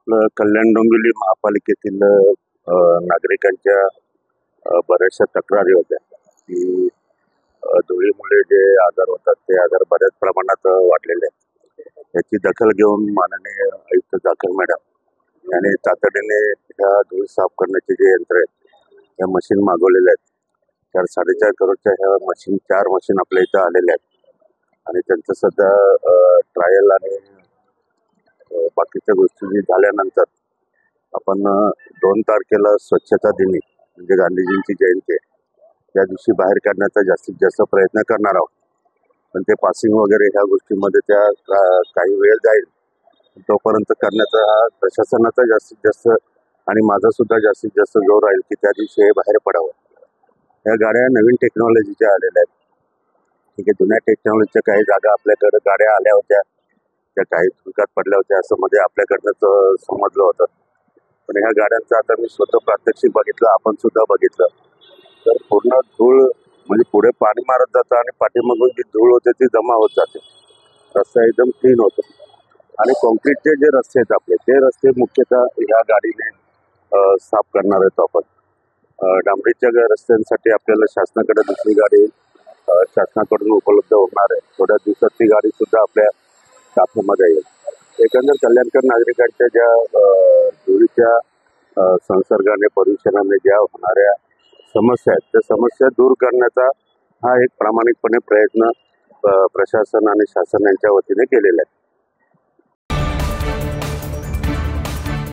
आपलं कल्याण डोंबिवली महापालिकेतील नागरिकांच्या बऱ्याचशा तक्रारी होत्या की धुळीमुळे जे आजार होतात ते आजार बऱ्याच प्रमाणात वाढलेले आहेत. याची दखल घेऊन माननीय आयुक्त जाखर मॅडम यांनी तातडीने ह्या धूळ साफ करण्याचे जे यंत्र आहेत त्या मशीन मागवलेले आहेत. 4-4.5 करोडच्या ह्या मशीन 4 मशीन आपल्या इथं आलेल्या आहेत आणि त्यांचं सध्या ट्रायल आणि बाकीच्या गोष्टी झाल्यानंतर आपण 2 तारखेला स्वच्छता दिनी म्हणजे गांधीजींची जयंती आहे त्या दिवशी बाहेर काढण्याचा जास्तीत जास्त प्रयत्न करणार आहोत. पण ते पासिंग वगैरे ह्या गोष्टींमध्ये त्या काही वेळ जाईल. तोपर्यंत करण्याचा हा प्रशासनाचा जास्तीत जास्त आणि माझा सुद्धा जास्तीत जास्त जोर राहील की त्या दिवशी हे बाहेर पडावं. ह्या गाड्या नवीन टेक्नॉलॉजीच्या आलेल्या आहेत. ठीक आहे, जुन्या टेक्नॉलॉजीच्या काही जागा आपल्याकडे गाड्या आल्या होत्या त्या काही धुळकात पडल्या होत्या असं मध्ये आपल्याकडनं समजलं होतं. पण ह्या गाड्यांचं आता मी स्वतः प्रात्यक्षिक बघितलं, आपण सुद्धा बघितलं तर पूर्ण धूळ म्हणजे पुढे पाणी मारत जातं आणि पाठीमागून जी धूळ होते ती जमा होत जाते. रस्ता एकदम क्लीन होतो आणि कॉन्क्रीटचे जे रस्ते आहेत आपले ते रस्ते मुख्यतः ह्या गाडीने साफ करणार आहेत आपण. डांबरीच्या रस्त्यांसाठी आपल्याला शासनाकडे दुसरी गाडी शासनाकडून उपलब्ध होणार आहे. थोड्या दिवसात ती गाडी सुद्धा आपल्या ताफ्यामध्ये येईल. एकंदर कल्याणकर नागरिकांच्या ज्या धुळीच्या संसर्गाने प्रदूषणाने ज्या होणाऱ्या समस्या आहेत त्या समस्या दूर करण्याचा हा एक प्रामाणिकपणे प्रयत्न प्रशासन आणि शासन यांच्या वतीने केलेला आहे.